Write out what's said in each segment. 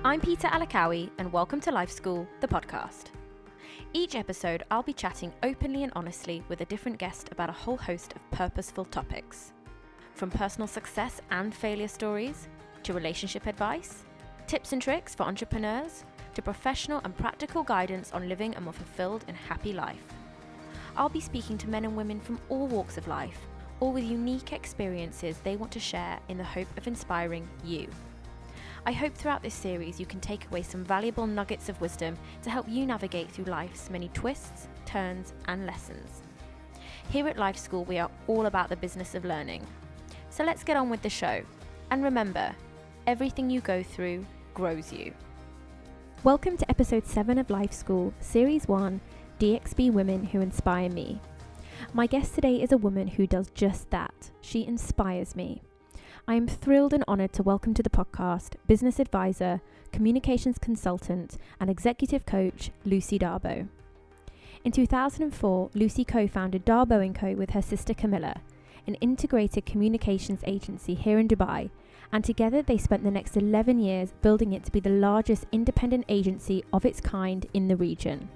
I'm Peta Akawi, and welcome to Life School, the podcast. Each episode, I'll be chatting openly and honestly with a different guest about a whole host of purposeful topics. From personal success and failure stories, to relationship advice, tips and tricks for entrepreneurs, to professional and practical guidance on living a more fulfilled and happy life. I'll be speaking to men and women from all walks of life, all with unique experiences they want to share in the hope of inspiring you. I hope throughout this series you can take away some valuable nuggets of wisdom to help you navigate through life's many twists, turns, and lessons. Here at Life School, we are all about the business of learning. So let's get on with the show. And remember, everything you go through grows you. Welcome to episode 7 of Life School, series 1, DXB Women Who Inspire Me. My guest today is a woman who does just that. She inspires me. I am thrilled and honoured to welcome to the podcast business advisor, communications consultant, and executive coach, lucyd'abo. In 2004, Lucy co-founded d'abo & Co with her sister Camilla, an integrated communications agency here in Dubai, and together they spent the next 11 years building it to be the largest independent agency of its kind in the region.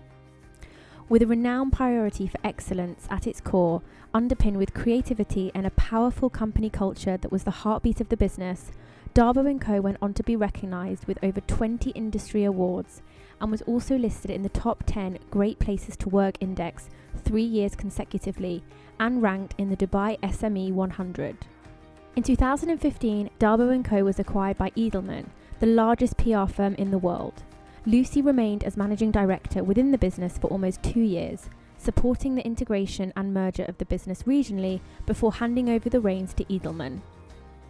With a renowned priority for excellence at its core, underpinned with creativity and a powerful company culture that was the heartbeat of the business, d'abo & Co went on to be recognised with over 20 industry awards and was also listed in the top 10 Great Places to Work Index 3 years consecutively and ranked in the Dubai SME 100. In 2015, d'abo & Co was acquired by Edelman, the largest PR firm in the world. Lucy remained as managing director within the business for almost 2 years, supporting the integration and merger of the business regionally before handing over the reins to Edelman.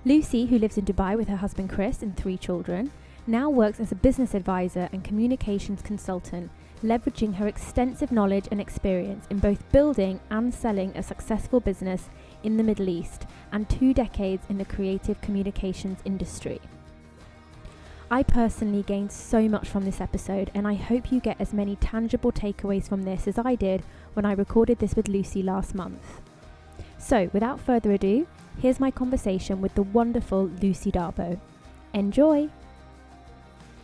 Lucy, who lives in Dubai with her husband Chris and 3 children, now works as a business advisor and communications consultant, leveraging her extensive knowledge and experience in both building and selling a successful business in the Middle East and 2 decades in the creative communications industry. I personally gained so much from this episode, and I hope you get as many tangible takeaways from this as I did when I recorded this with Lucy last month. So, without further ado, here's my conversation with the wonderful lucyd'abo. Enjoy!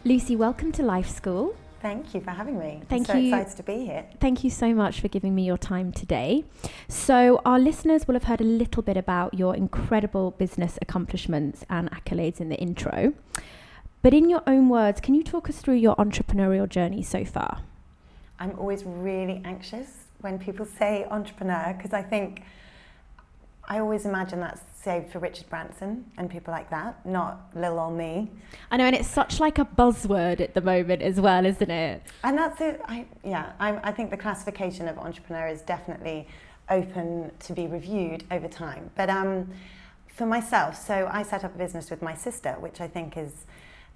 Lucy, welcome to Life School. Thank you for having me. Thank I'm you. so excited to be here. Thank you so much for giving me your time today. So our listeners will have heard a little bit about your incredible business accomplishments and accolades in the intro. But in your own words, can you talk us through your entrepreneurial journey so far? I'm always really anxious when people say entrepreneur, because I always imagine that's saved for Richard Branson and people like that, not little old me. I know, and it's such like a buzzword at the moment as well, isn't it? And that's it. I think the classification of entrepreneur is definitely open to be reviewed over time. But for myself, so I set up a business with my sister, which I think is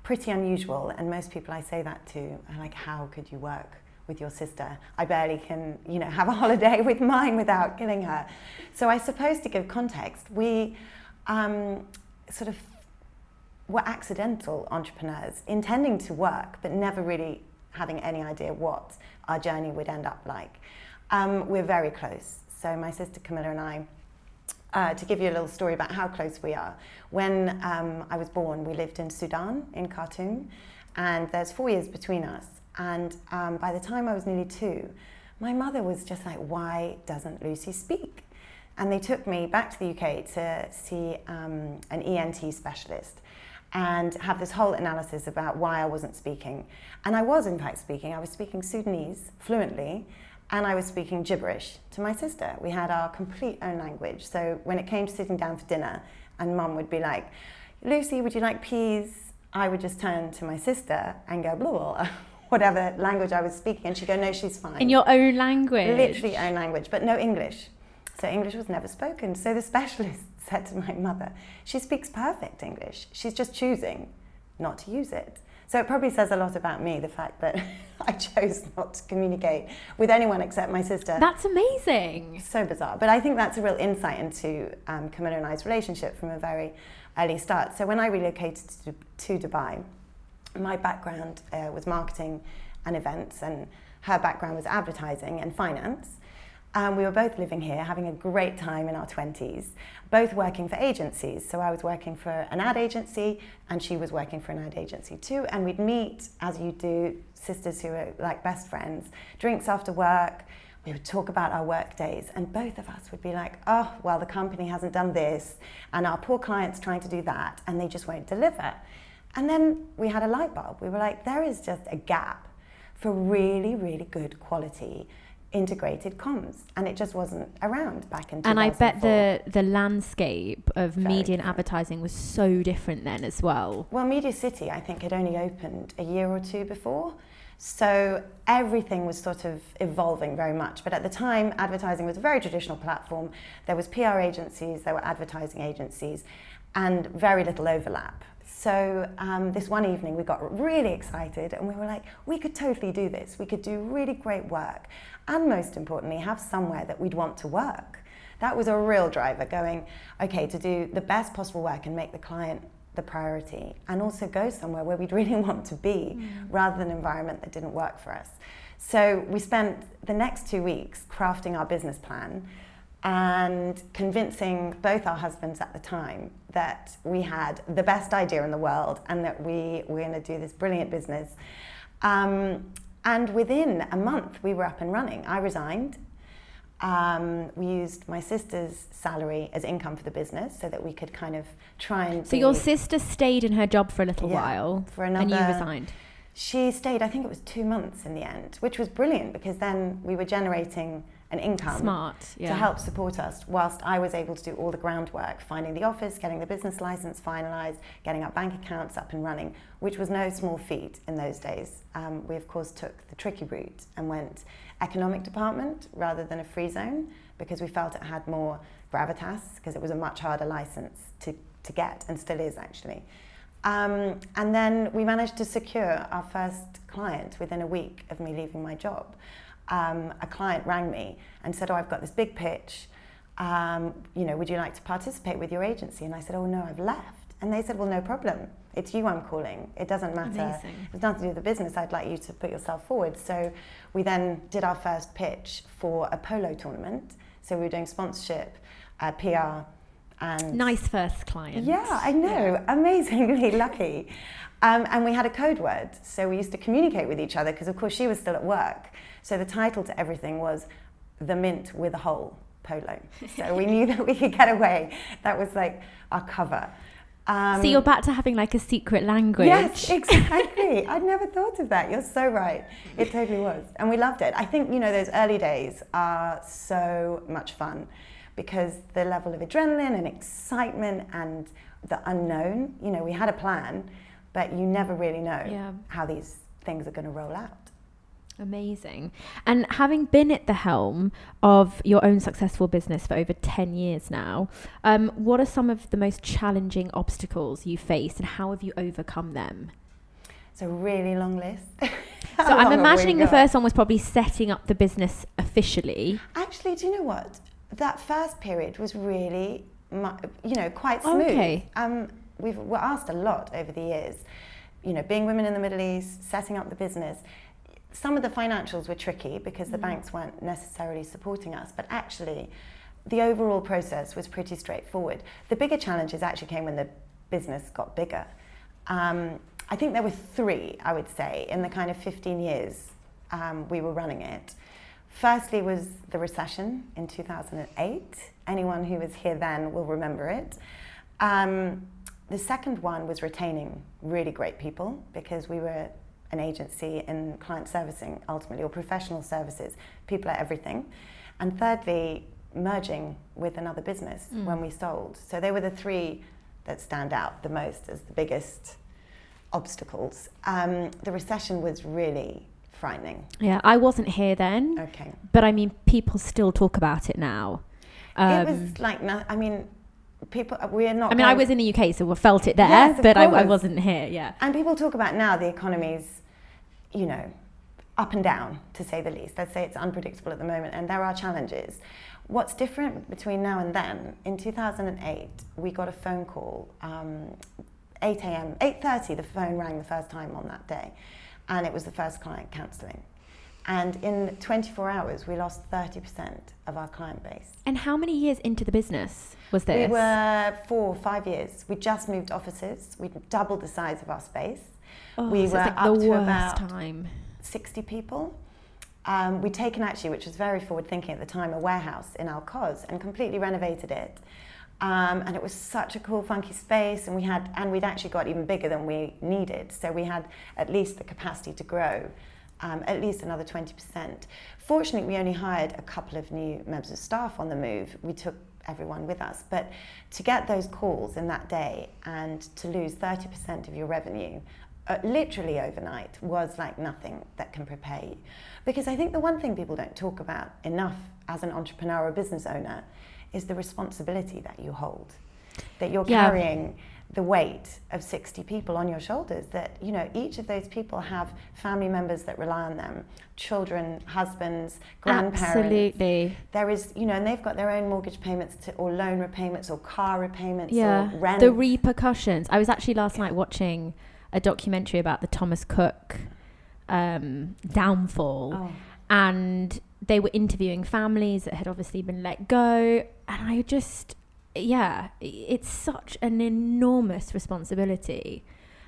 pretty unusual, and most people I say that to are like, how could you work with your sister? I barely can, have a holiday with mine without killing her. So I suppose to give context, we sort of were accidental entrepreneurs, intending to work, but never really having any idea what our journey would end up like. We're very close. So my sister Camilla and I, to give you a little story about how close we are. When I was born, we lived in Sudan, in Khartoum, and there's 4 years between us. And by the time I was nearly 2, my mother was just like, why doesn't Lucy speak? And they took me back to the UK to see an ENT specialist and have this whole analysis about why I wasn't speaking. And I was in fact speaking. I was speaking Sudanese fluently, and I was speaking gibberish to my sister. We had our complete own language. So when it came to sitting down for dinner, and Mum would be like, Lucy, would you like peas? I would just turn to my sister and go, blah, blah, blah, whatever language I was speaking. And she'd go, no, she's fine. In your own language? Literally own language, but no English. So English was never spoken. So the specialist said to my mother, she speaks perfect English. She's just choosing not to use it. So it probably says a lot about me, the fact that I chose not to communicate with anyone except my sister. That's amazing. So bizarre. But I think that's a real insight into Camilla and I's relationship from a very early start. So when I relocated to Dubai, my background was marketing and events, and her background was advertising and finance. We were both living here, having a great time in our 20s, both working for agencies. So I was working for an ad agency and she was working for an ad agency too. And we'd meet, as you do, sisters who are like best friends, drinks after work. We would talk about our work days and both of us would be like, oh, well, the company hasn't done this and our poor client's trying to do that and they just won't deliver. And then we had a light bulb. We were like, there is just a gap for really, really good quality integrated comms, and it just wasn't around back in 2004. And I bet the landscape of Very media and different. advertising was so different then as well. Well, Media City, I think, had only opened a year or two before, so everything was sort of evolving very much. But at the time, advertising was a very traditional platform. There was PR agencies, there were advertising agencies, and very little overlap. So this one evening we got really excited and we were like, we could totally do this. We could do really great work and most importantly, have somewhere that we'd want to work. That was a real driver, going, okay, to do the best possible work and make the client the priority and also go somewhere where we'd really want to be rather than an environment that didn't work for us. So we spent the next 2 weeks crafting our business plan and convincing both our husbands at the time that we had the best idea in the world and that we were going to do this brilliant business. And within a month, we were up and running. I resigned. We used my sister's salary as income for the business so that we could kind of try and... So your sister stayed in her job for a little while for another, and you resigned? She stayed, I think it was 2 months in the end, which was brilliant because then we were generating an income to help support us whilst I was able to do all the groundwork, finding the office, getting the business license finalised, getting our bank accounts up and running, which was no small feat in those days. We of course took the tricky route and went economic department rather than a free zone because we felt it had more gravitas because it was a much harder license to get and still is actually. And then we managed to secure our first client within a week of me leaving my job. A client rang me and said, oh, I've got this big pitch, would you like to participate with your agency? And I said, oh no, I've left. And they said, well, no problem. It's you I'm calling. It doesn't matter. Amazing. It's nothing to do with the business. I'd like you to put yourself forward. So we then did our first pitch for a polo tournament. So we were doing sponsorship, PR, and... Nice first client. Yeah, I know. Yeah. Amazingly lucky. And we had a code word. So we used to communicate with each other because, of course, she was still at work. So the title to everything was The Mint with a Hole Polo. So we knew that we could get away. That was like our cover. So you're back to having like a secret language. Yes, exactly. I'd never thought of that. You're so right. It totally was. And we loved it. I think, those early days are so much fun because the level of adrenaline and excitement and the unknown, we had a plan, but you never really know how these things are going to roll out. Amazing. And having been at the helm of your own successful business for over 10 years now, what are some of the most challenging obstacles you faced and how have you overcome them? It's a really long list. So I'm imagining the first one was probably setting up the business officially. Actually, do you know what? That first period was really, quite smooth. Okay. We were asked a lot over the years, being women in the Middle East, setting up the business. Some of the financials were tricky because the banks weren't necessarily supporting us, but actually the overall process was pretty straightforward. The bigger challenges actually came when the business got bigger. I think there were 3, I would say, in the kind of 15 years we were running it. Firstly was the recession in 2008. Anyone who was here then will remember it. The second one was retaining really great people because we were an agency in client servicing ultimately, or professional services, people at everything. And thirdly, merging with another business when we sold. So they were the 3 that stand out the most as the biggest obstacles. The recession was really frightening. Yeah, I wasn't here then. Okay. But I mean, people still talk about it now. It was like, people, we're not... I was in the UK, so we felt it there, yes, but I wasn't here, yeah. And people talk about now the economy's, up and down, to say the least. Let's say it's unpredictable at the moment, and there are challenges. What's different between now and then, in 2008, we got a phone call, 8 a.m., 8:30, the phone rang the first time on that day, and it was the first client cancelling. And in 24 hours, we lost 30% of our client base. And how many years into the business was this? We were 4 or 5 years. We just moved offices. We doubled the size of our space. We were like up the to worst about time. 60 people. We'd taken actually, which was very forward thinking at the time, a warehouse in Alcos and completely renovated it. And it was such a cool, funky space, and we'd actually got even bigger than we needed. So we had at least the capacity to grow at least another 20%. Fortunately, we only hired a couple of new members of staff on the move. We took everyone with us. But to get those calls in that day and to lose 30% of your revenue, literally overnight, was like nothing that can prepare you. Because I think the one thing people don't talk about enough as an entrepreneur or business owner is the responsibility that you hold, that you're carrying the weight of 60 people on your shoulders, that, you know, each of those people have family members that rely on them, children, husbands, grandparents. Absolutely. There is, you know, and they've got their own mortgage payments or loan repayments or car repayments or rent. The repercussions. I was actually last night watching a documentary about the Thomas Cook downfall, and they were interviewing families that had obviously been let go, and I just, it's such an enormous responsibility.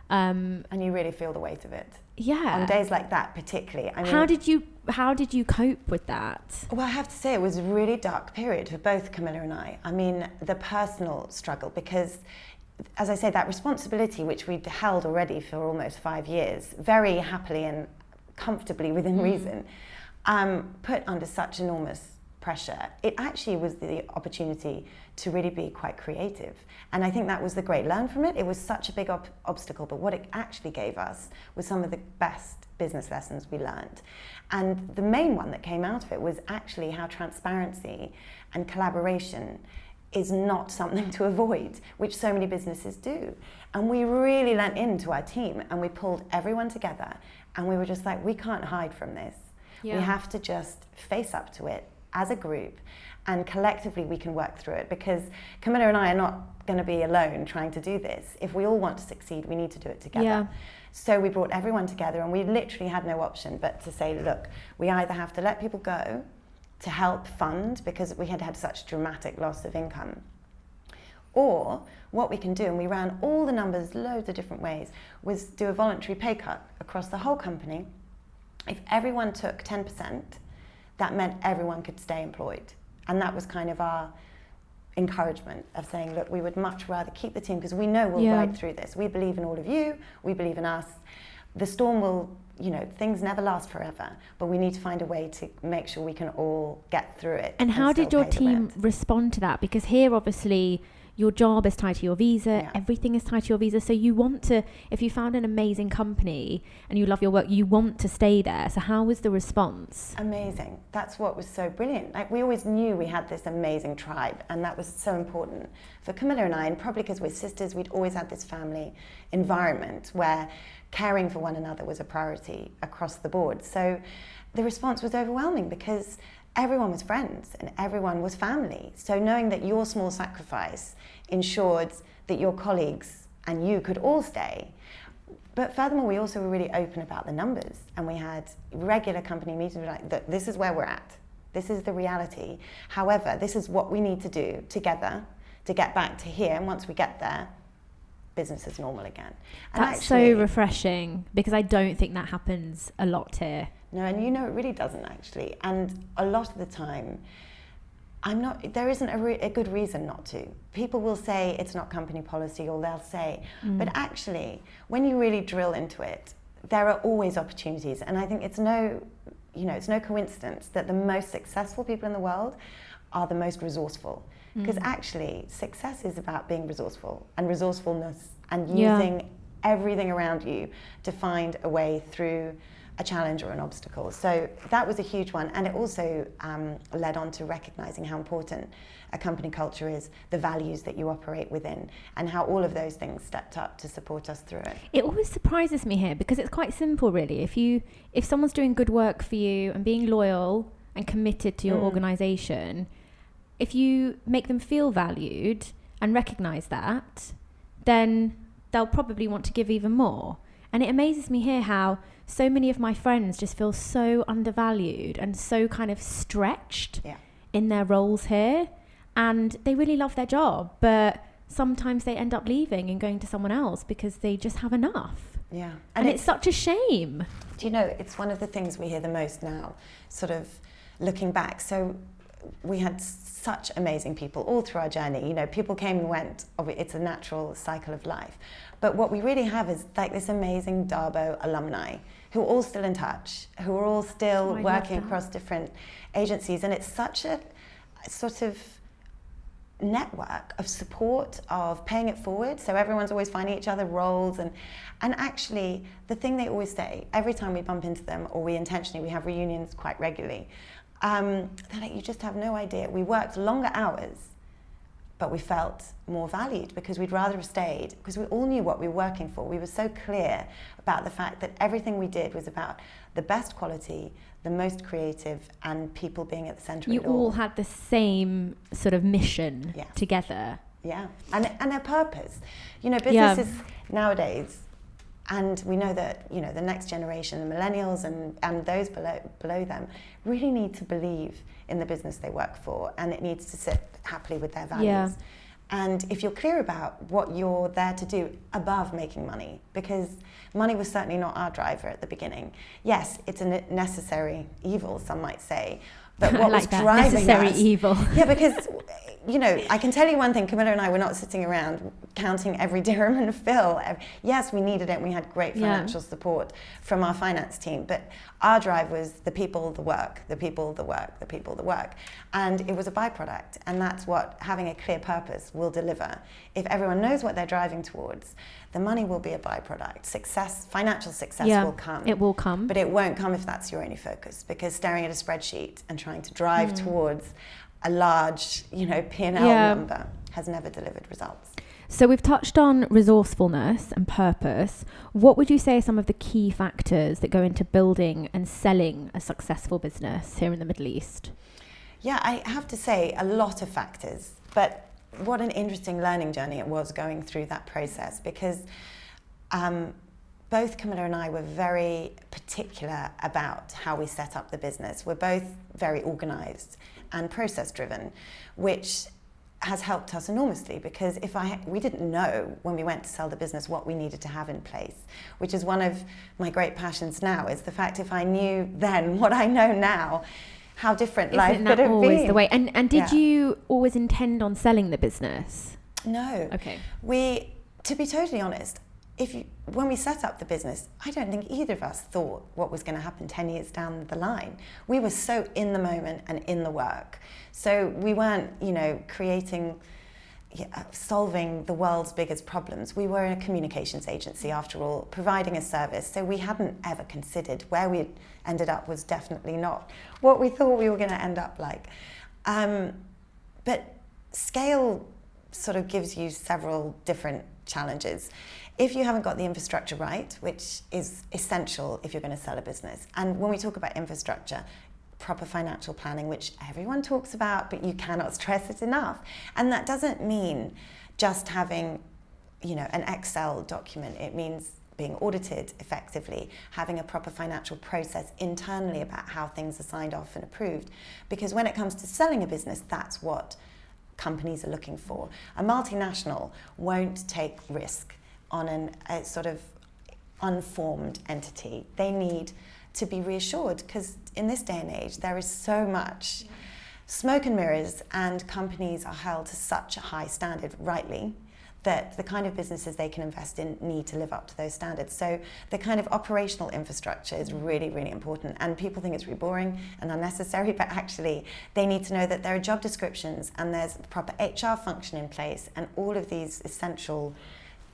And you really feel the weight of it. Yeah. On days like that particularly. I mean, how did you cope with that? Well, I have to say it was a really dark period for both Camilla and I. I mean, the personal struggle, because as I say, that responsibility which we'd held already for almost 5 years, very happily and comfortably within reason, put under such enormous pressure. It actually was the opportunity to really be quite creative. And I think that was the great learn from it. It was such a big obstacle, but what it actually gave us was some of the best business lessons we learned. And the main one that came out of it was actually how transparency and collaboration is not something to avoid, which so many businesses do. And we really lent into our team and we pulled everyone together and we were just like, we can't hide from this. We have to just face up to it as a group, and collectively we can work through it, because Camilla and I are not going to be alone trying to do this. If we all want to succeed, we need to do it together. So we brought everyone together and we literally had no option but to say, look, we either have to let people go to help fund, because we had such dramatic loss of income, or what we can do, and we ran all the numbers loads of different ways, was do a voluntary pay cut across the whole company. If everyone took 10%, that meant everyone could stay employed. And that was kind of our encouragement of saying, look, we would much rather keep the team because we know we'll ride through this. We believe in all of you, we believe in us. The storm will, you know, things never last forever, but we need to find a way to make sure we can all get through it. And how did your team respond to that? Because here, obviously, your job is tied to your visa, everything is tied to your visa. So you want to, if you found an amazing company and you love your work, you want to stay there. So how was the response? Amazing. That's what was so brilliant. Like, we always knew we had this amazing tribe, and that was so important for Camilla and I, and probably because we're sisters, we'd always had this family environment where caring for one another was a priority across the board. So the response was overwhelming because everyone was friends and everyone was family. So knowing that your small sacrifice ensured that your colleagues and you could all stay. But furthermore, we also were really open about the numbers, and we had regular company meetings like, this is where we're at. This is the reality. However, this is what we need to do together to get back to here. And once we get there, business is normal again. And that's actually so refreshing, because I don't think that happens a lot here. No, and you know, it really doesn't actually. And a lot of the time, there isn't a good reason not to. People will say it's not company policy, or they'll say, but actually, when you really drill into it, there are always opportunities. And I think it's no coincidence that the most successful people in the world are the most resourceful. Because actually, success is about being resourceful and resourcefulness and using everything around you to find a way through a challenge or an obstacle. So that was a huge one. And it also led on to recognizing how important a company culture is, the values that you operate within, and how all of those things stepped up to support us through it. It always surprises me here, because it's quite simple, really. If someone's doing good work for you and being loyal and committed to your organization, if you make them feel valued and recognize that, then they'll probably want to give even more. And it amazes me here how so many of my friends just feel so undervalued and so kind of stretched in their roles here. And they really love their job, but sometimes they end up leaving and going to someone else because they just have enough. Yeah. And it's such a shame. Do you know, it's one of the things we hear the most now, sort of looking back. So we had such amazing people all through our journey. You know, people came and went. It's a natural cycle of life. But what we really have is like this amazing d'abo alumni who are all still in touch, who are all still working across different agencies. And it's such a sort of network of support, of paying it forward. So everyone's always finding each other roles. And actually, the thing they always say, every time we bump into them, or we have reunions quite regularly, they're like, you just have no idea. We worked longer hours, but we felt more valued because we'd rather have stayed, because we all knew what we were working for. We were so clear about the fact that everything we did was about the best quality, the most creative, and people being at the centre of it all. You all had the same sort of mission together. Yeah, and a purpose. You know, businesses nowadays, and we know that, you know, the next generation, the millennials and those below them, really need to believe in the business they work for, and it needs to sit happily with their values. Yeah. And if you're clear about what you're there to do above making money, because money was certainly not our driver at the beginning. Yes, it's a necessary evil, some might say, but what was driving necessary evil. Yeah, because, you know, I can tell you one thing, Camilla and I were not sitting around counting every dirham and fill. Yes, we needed it. We had great financial support from our finance team, but our drive was the people, the work, the people, the work, the people, the work. And it was a byproduct. And that's what having a clear purpose will deliver. If everyone knows what they're driving towards, the money will be a byproduct. Success, financial success will come. It will come. But it won't come if that's your only focus, because staring at a spreadsheet and trying to drive towards a large, you know, P&L number has never delivered results. So we've touched on resourcefulness and purpose. What would you say are some of the key factors that go into building and selling a successful business here in the Middle East? Yeah, I have to say a lot of factors, but what an interesting learning journey it was going through that process, because both Camilla and I were very particular about how we set up the business. We're both very organised and process driven, which has helped us enormously, because we didn't know when we went to sell the business what we needed to have in place, which is one of my great passions now, is the fact if I knew then what I know now, how different life could have been. Isn't that always the way? And did you always intend on selling the business? No. Okay. To be totally honest, when we set up the business, I don't think either of us thought what was going to happen 10 years down the line. We were so in the moment and in the work. So we weren't, you know, solving the world's biggest problems. We were a communications agency, after all, providing a service. So we hadn't ever considered where we ended up was definitely not what we thought we were going to end up like. But scale sort of gives you several different challenges. If you haven't got the infrastructure right, which is essential if you're going to sell a business. And when we talk about infrastructure, proper financial planning, which everyone talks about, but you cannot stress it enough. And that doesn't mean just having, you know, an Excel document. It means being audited effectively, having a proper financial process internally about how things are signed off and approved. Because when it comes to selling a business, that's what companies are looking for. A multinational won't take risk on a sort of unformed entity. They need to be reassured, because in this day and age there is so much smoke and mirrors, and companies are held to such a high standard, rightly, that the kind of businesses they can invest in need to live up to those standards. So the kind of operational infrastructure is really, really important. And people think it's really boring and unnecessary, but actually they need to know that there are job descriptions and there's a proper HR function in place, and all of these essential,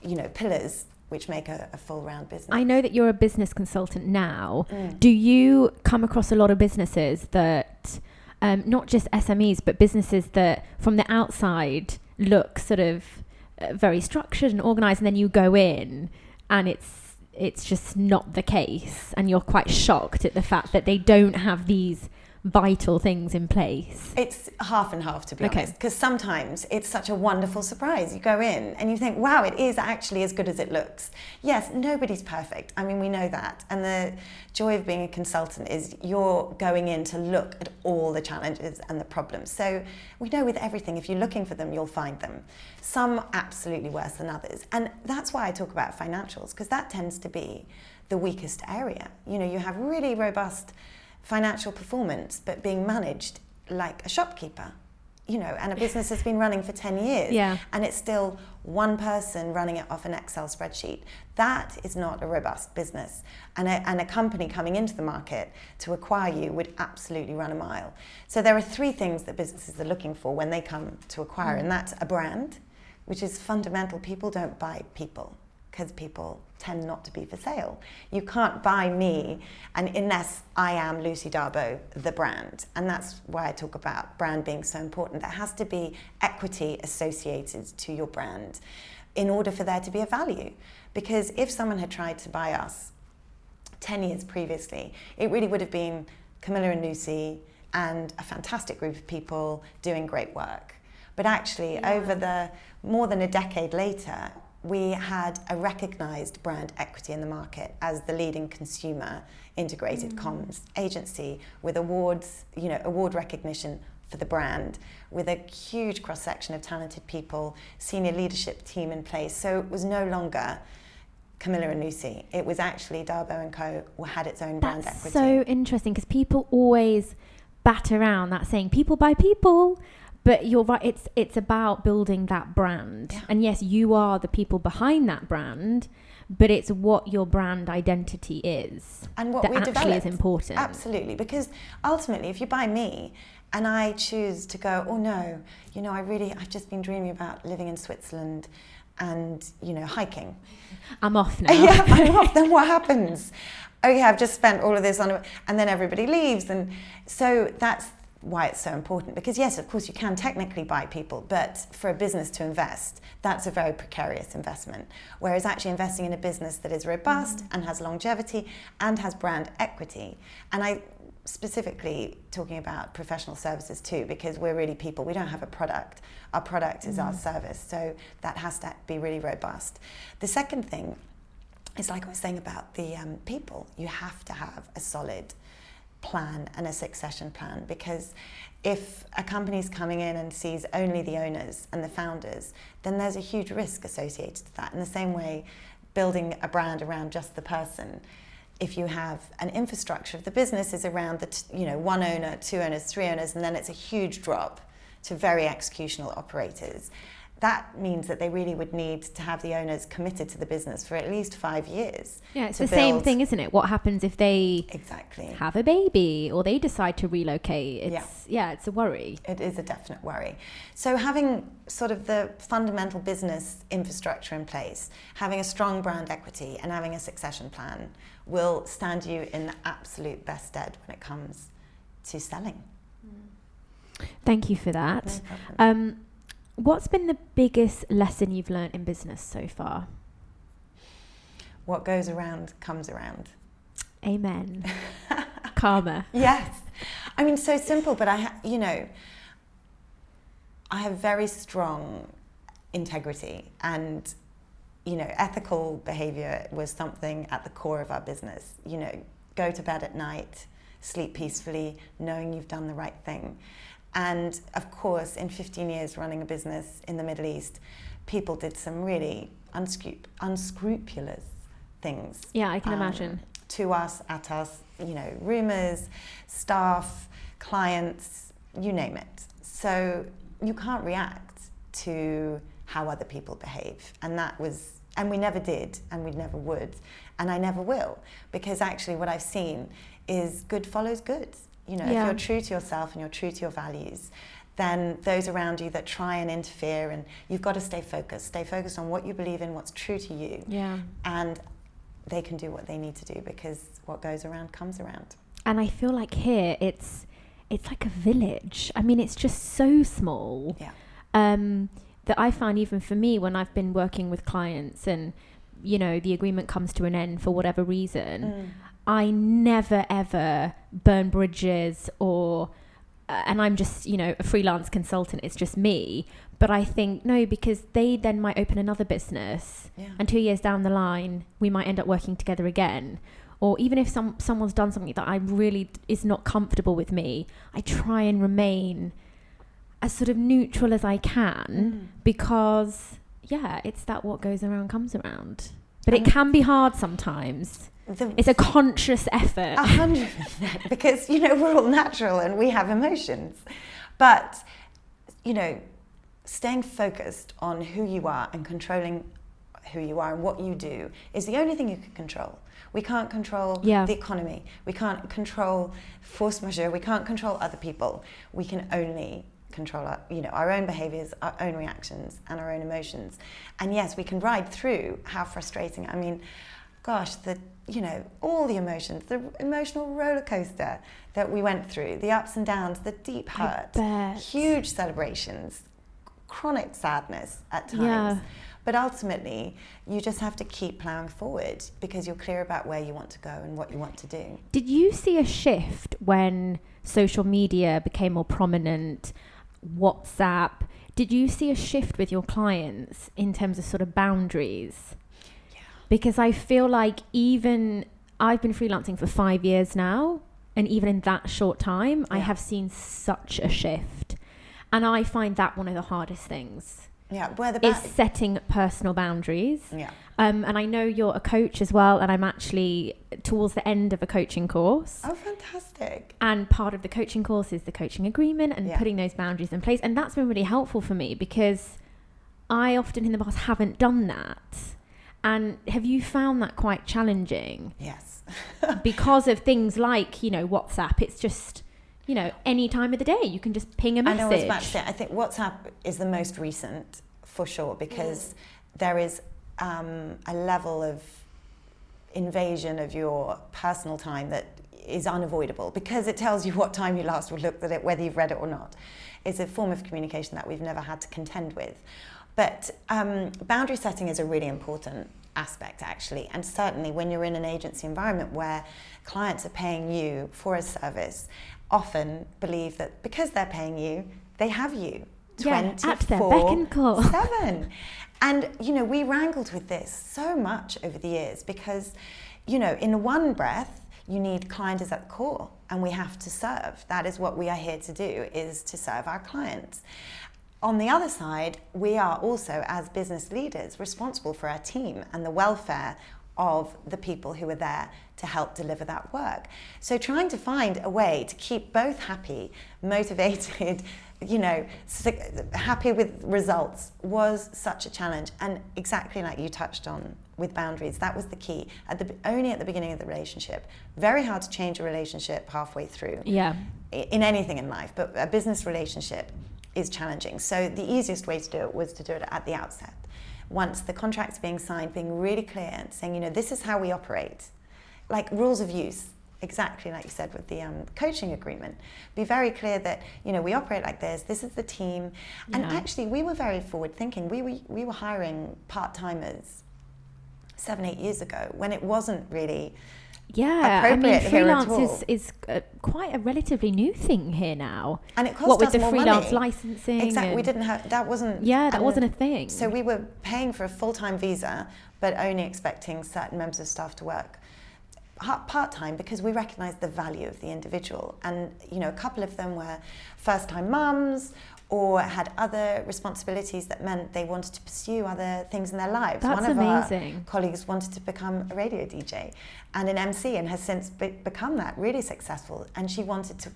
you know, pillars which make a full round business. I know that you're a business consultant now. Do you come across a lot of businesses that, not just SMEs, but businesses that from the outside look sort of very structured and organised, and then you go in and it's just not the case, and you're quite shocked at the fact that they don't have these vital things in place? It's half and half, to be honest, because sometimes it's such a wonderful surprise. You go in and you think, wow, it is actually as good as it looks. Yes, nobody's perfect. I mean, we know that. And the joy of being a consultant is you're going in to look at all the challenges and the problems. So we know with everything, if you're looking for them, you'll find them. Some absolutely worse than others. And that's why I talk about financials, because that tends to be the weakest area. You know, you have really robust financial performance, but being managed like a shopkeeper, you know, and a business has been running for 10 years and it's still one person running it off an Excel spreadsheet. That is not a robust business. And a company coming into the market to acquire you would absolutely run a mile. So there are three things that businesses are looking for when they come to acquire, and that's a brand, which is fundamental. People don't buy people, because people tend not to be for sale. You can't buy me, and unless I am lucyd'abo, the brand. And that's why I talk about brand being so important. There has to be equity associated to your brand in order for there to be a value. Because if someone had tried to buy us 10 years previously, it really would have been Camilla and Lucy and a fantastic group of people doing great work. But actually, over the more than a decade later, we had a recognised brand equity in the market as the leading consumer integrated comms agency with awards, you know, award recognition for the brand, with a huge cross-section of talented people, senior leadership team in place. So it was no longer Camilla and Lucy. It was actually d'Abo & Co. who had its own brand equity. That's so interesting, because people always bat around that saying, people buy people. But you're right, it's about building that brand. Yeah. And yes, you are the people behind that brand, but it's what your brand identity is and what that we actually developed. Is important. Absolutely, because ultimately, if you buy me and I choose to go, oh no, you know, I've just been dreaming about living in Switzerland and, you know, hiking. I'm off now. Yeah, I'm off. Then what happens? Oh yeah, I've just spent all of this on it, and then everybody leaves. And so that's why it's so important, because yes, of course you can technically buy people, but for a business to invest, that's a very precarious investment. Whereas actually investing in a business that is robust and has longevity and has brand equity, and I specifically talking about professional services too, because we're really people, we don't have a product. Our product is our service, so that has to be really robust. The second thing is, like I was saying about the people, you have to have a solid plan and a succession plan, because if a company's coming in and sees only the owners and the founders, then there's a huge risk associated to that. In the same way, building a brand around just the person, if you have an infrastructure of the business is around the one owner, two owners, three owners, and then it's a huge drop to very executional operators, that means that they really would need to have the owners committed to the business for at least 5 years. Yeah, it's the same thing, isn't it? What happens if they have a baby or they decide to relocate? It's a worry. It is a definite worry. So having sort of the fundamental business infrastructure in place, having a strong brand equity and having a succession plan will stand you in the absolute best stead when it comes to selling. Thank you for that. No problem. What's been the biggest lesson you've learned in business so far? What goes around comes around. Amen. Karma. Yes. I mean, so simple, but I have very strong integrity, and, you know, ethical behavior was something at the core of our business. You know, go to bed at night, sleep peacefully, knowing you've done the right thing. And of course, in 15 years running a business in the Middle East, people did some really unscrupulous things. Yeah, I can imagine. To us, at us, you know, rumors, staff, clients, you name it. So you can't react to how other people behave. And we never did, and we never would, and I never will, because actually what I've seen is good follows good. You know, if you're true to yourself and you're true to your values, then those around you that try and interfere, and you've got to stay focused on what you believe in, what's true to you. Yeah. And they can do what they need to do, because what goes around comes around. And I feel like here it's like a village. I mean, it's just so small. Yeah. That I found, even for me, when I've been working with clients and, you know, the agreement comes to an end for whatever reason, I never ever burn bridges or and I'm just, you know, a freelance consultant, it's just me. But I think, no, because they then might open another business and 2 years down the line, we might end up working together again. Or even if someone's done something that I really is not comfortable with me, I try and remain as sort of neutral as I can because, it's that what goes around comes around. But it can be hard sometimes. It's a conscious effort. 100%, because, you know, we're all natural and we have emotions. But, you know, staying focused on who you are and controlling who you are and what you do is the only thing you can control. We can't control the economy. We can't control force majeure. We can't control other people. We can only control our own behaviors, our own reactions, and our own emotions. And yes, we can ride through how frustrating. I mean, gosh, all the emotions, the emotional roller coaster that we went through, the ups and downs, the deep hurt, huge celebrations, chronic sadness at times. Yeah. But ultimately, you just have to keep plowing forward because you're clear about where you want to go and what you want to do. Did you see a shift when social media became more prominent, WhatsApp? Did you see a shift with your clients in terms of sort of boundaries? Yeah. Because I feel like even I've been freelancing for 5 years now, and even in that short time, I have seen such a shift. And I find that one of the hardest things. Yeah, is setting personal boundaries. Yeah. And I know you're a coach as well, and I'm actually towards the end of a coaching course. Oh, fantastic. And part of the coaching course is the coaching agreement and putting those boundaries in place. And that's been really helpful for me because I often in the past haven't done that. And have you found that quite challenging? Yes. Because of things like, you know, WhatsApp, it's just, you know, any time of the day, you can just ping a message. I know what I was about to say. I think WhatsApp is the most recent for sure because there is a level of invasion of your personal time that is unavoidable because it tells you what time you last looked at it, whether you've read it or not. It's a form of communication that we've never had to contend with. But boundary setting is a really important aspect actually, and certainly when you're in an agency environment where clients are paying you for a service, often believe that because they're paying you, they have you 24/7. And, you know, we wrangled with this so much over the years because, you know, in one breath, you need client is at the core and we have to serve. That is what we are here to do, is to serve our clients. On the other side, we are also, as business leaders, responsible for our team and the welfare of the people who are there to help deliver that work. So trying to find a way to keep both happy, motivated, you know, happy with results was such a challenge. And exactly like you touched on with boundaries, that was the key. Only at the beginning of the relationship. Very hard to change a relationship halfway through. Yeah. In anything in life, but a business relationship is challenging. So the easiest way to do it was to do it at the outset. Once the contract's being signed, being really clear and saying, you know, this is how we operate. Like rules of use, exactly like you said with the coaching agreement. Be very clear that, you know, we operate like this is the team. And actually, we were very forward thinking. We were hiring part-timers 7-8 years ago when it wasn't really appropriate freelance is quite a relatively new thing here now. And it cost us with more the freelance money. Licensing. Exactly, we didn't have, that wasn't... Yeah, that wasn't a thing. So we were paying for a full-time visa, but only expecting certain members of staff to work part-time because we recognised the value of the individual. And, you know, a couple of them were first-time mums or had other responsibilities that meant they wanted to pursue other things in their lives. That's One of amazing. Our colleagues wanted to become a radio DJ and an MC and has since become that, really successful. And she wanted to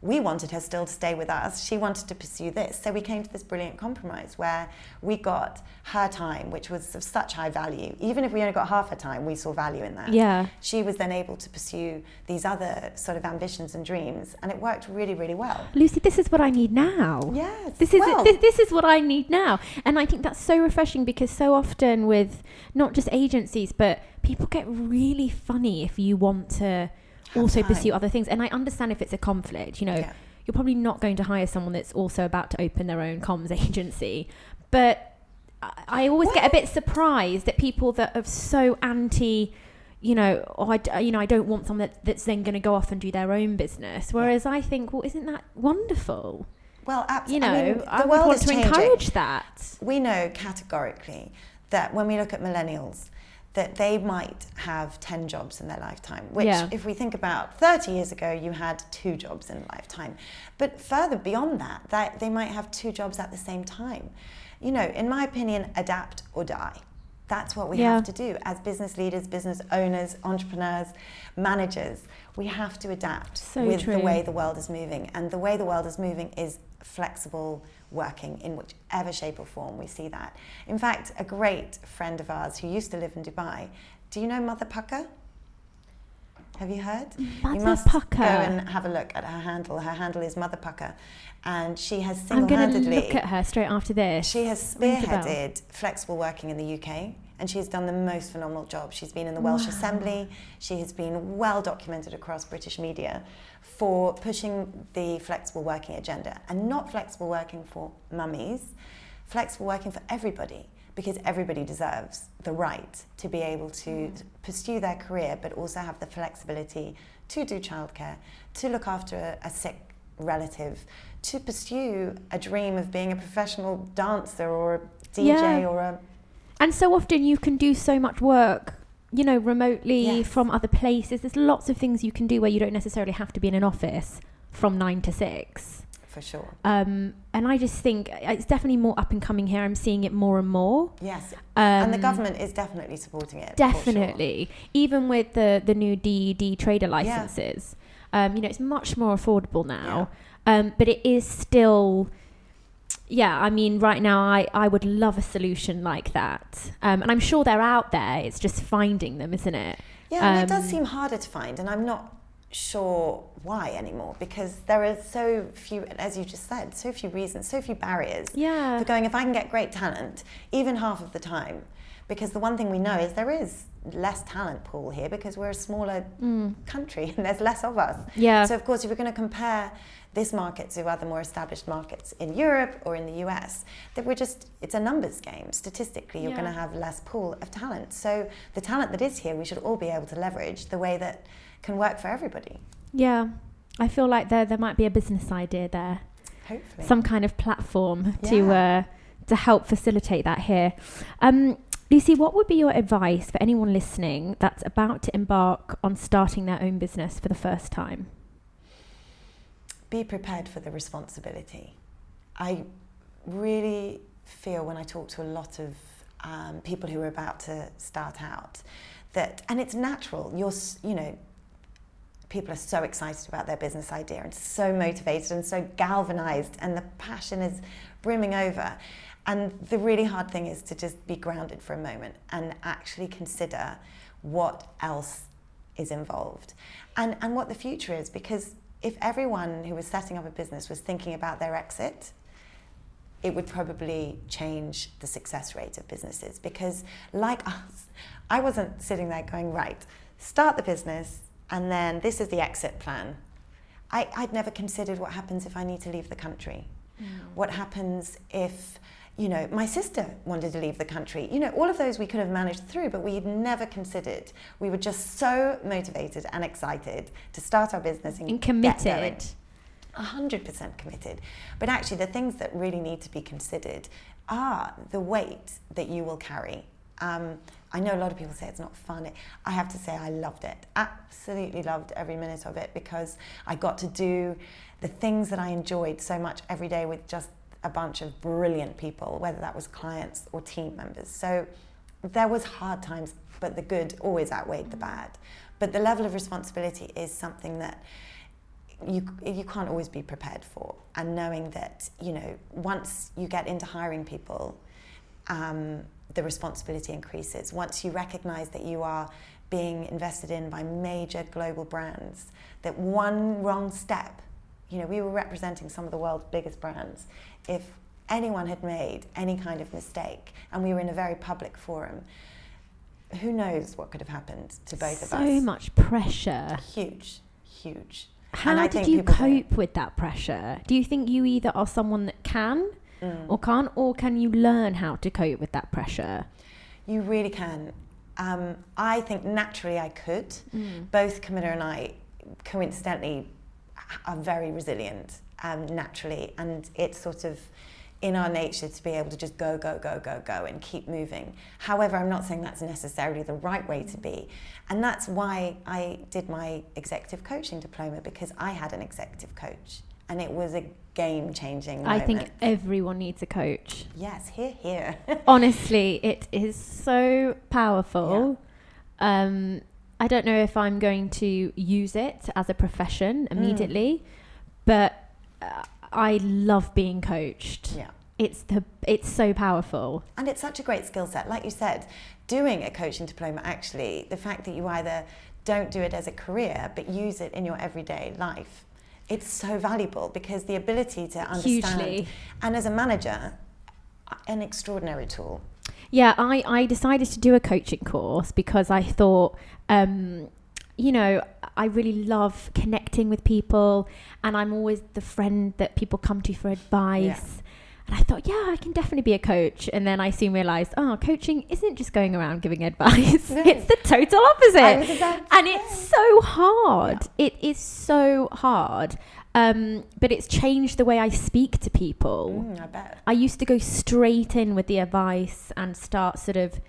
we wanted her still to stay with us. She wanted to pursue this. So we came to this brilliant compromise where we got her time, which was of such high value. Even if we only got half her time, we saw value in that. Yeah. She was then able to pursue these other sort of ambitions and dreams, and it worked really, really well. Lucy, this is what I need now. Yes. This is what I need now. And I think that's so refreshing because so often with not just agencies, but people get really funny if you want to also pursue other things. And I understand if it's a conflict, you know, you're probably not going to hire someone that's also about to open their own comms agency. But I always get a bit surprised at people that are so anti, I don't want someone that's then going to go off and do their own business. Whereas I think, well, isn't that wonderful? Well, absolutely. I would want to encourage that. We know categorically that when we look at millennials, that they might have 10 jobs in their lifetime, which if we think about 30 years ago, you had 2 jobs in a lifetime. But further beyond that they might have 2 jobs at the same time. In my opinion, adapt or die. That's what we have to do as business leaders, business owners, entrepreneurs, managers. We have to adapt the way the world is moving. And the way the world is moving is flexible working in whichever shape or form we see that. In fact, a great friend of ours who used to live in Dubai, do you know Mother Pucker? Have you heard? You must go and have a look at her handle. Her handle is Mother Pucker. And she has single-handedly... I'm going to look at her straight after this. She has spearheaded flexible working in the UK, and she has done the most phenomenal job. She's been in the Welsh Assembly. She has been well documented across British media for pushing the flexible working agenda. And not flexible working for mummies, flexible working for everybody, because everybody deserves the right to be able to pursue their career, but also have the flexibility to do childcare, to look after a sick relative, to pursue a dream of being a professional dancer or a DJ or a... And so often you can do so much work, remotely from other places. There's lots of things you can do where you don't necessarily have to be in an office from 9 to 6. For sure. And I just think it's definitely more up and coming here. I'm seeing it more and more. Yes. And the government is definitely supporting it. Definitely. For sure. Even with the new DED trader licenses. It's much more affordable now. But it is still... right now I would love a solution like that. And I'm sure they're out there. It's just finding them, isn't it? Yeah, and it does seem harder to find. And I'm not sure why anymore, because there are so few, as you just said, so few reasons, so few barriers for going, if I can get great talent, even half of the time. Because the one thing we know is there is less talent pool here because we're a smaller country and there's less of us. Yeah. So of course, if we're going to compare this market to other more established markets in Europe or in the US, that it's a numbers game. Statistically, you're going to have less pool of talent. So the talent that is here, we should all be able to leverage the way that can work for everybody. Yeah. I feel like there might be a business idea there. Hopefully. Some kind of platform to help facilitate that here. Lucy, what would be your advice for anyone listening that's about to embark on starting their own business for the first time? Be prepared for the responsibility. I really feel when I talk to a lot of people who are about to start out that, and it's natural, people are so excited about their business idea and so motivated and so galvanized, and the passion is brimming over. And the really hard thing is to just be grounded for a moment and actually consider what else is involved and what the future is. Because if everyone who was setting up a business was thinking about their exit, it would probably change the success rate of businesses. Because like us, I wasn't sitting there going, right, start the business and then this is the exit plan. I'd never considered what happens if I need to leave the country. What happens if, my sister wanted to leave the country. All of those we could have managed through, but we'd never considered. We were just so motivated and excited to start our business and committed. 100% committed. But actually, the things that really need to be considered are the weight that you will carry. I know a lot of people say it's not fun. I have to say I loved it. Absolutely loved every minute of it, because I got to do the things that I enjoyed so much every day with just a bunch of brilliant people, whether that was clients or team members. So there was hard times, but the good always outweighed the bad. But the level of responsibility is something that you can't always be prepared for. And knowing that, once you get into hiring people, the responsibility increases. Once you recognize that you are being invested in by major global brands, that one wrong step, we were representing some of the world's biggest brands. If anyone had made any kind of mistake, and we were in a very public forum, who knows what could have happened to both of us. So much pressure. Huge. How did you cope with that pressure? Do you think you either are someone that can or can't, or can you learn how to cope with that pressure? You really can. I think naturally I could. Both Camilla and I, coincidentally, are very resilient naturally, and it's sort of in our nature to be able to just go and keep moving. However, I'm not saying that's necessarily the right way to be. And that's why I did my executive coaching diploma, because I had an executive coach and it was a game-changing moment. I think everyone needs a coach. Yes, hear. Honestly, it is so powerful. Yeah. I don't know if I'm going to use it as a profession immediately, but I love being coached. Yeah. It's so powerful. And it's such a great skill set. Like you said, doing a coaching diploma, actually, the fact that you either don't do it as a career, but use it in your everyday life, it's so valuable, because the ability to understand. Hugely. And as a manager, an extraordinary tool. Yeah, I decided to do a coaching course because I thought, I really love connecting with people, and I'm always the friend that people come to for advice. Yeah. And I thought, I can definitely be a coach. And then I soon realised, coaching isn't just going around giving advice. No. It's the total opposite. And it's so hard. Yeah. It is so hard. But it's changed the way I speak to people. I bet. I used to go straight in with the advice and start sort of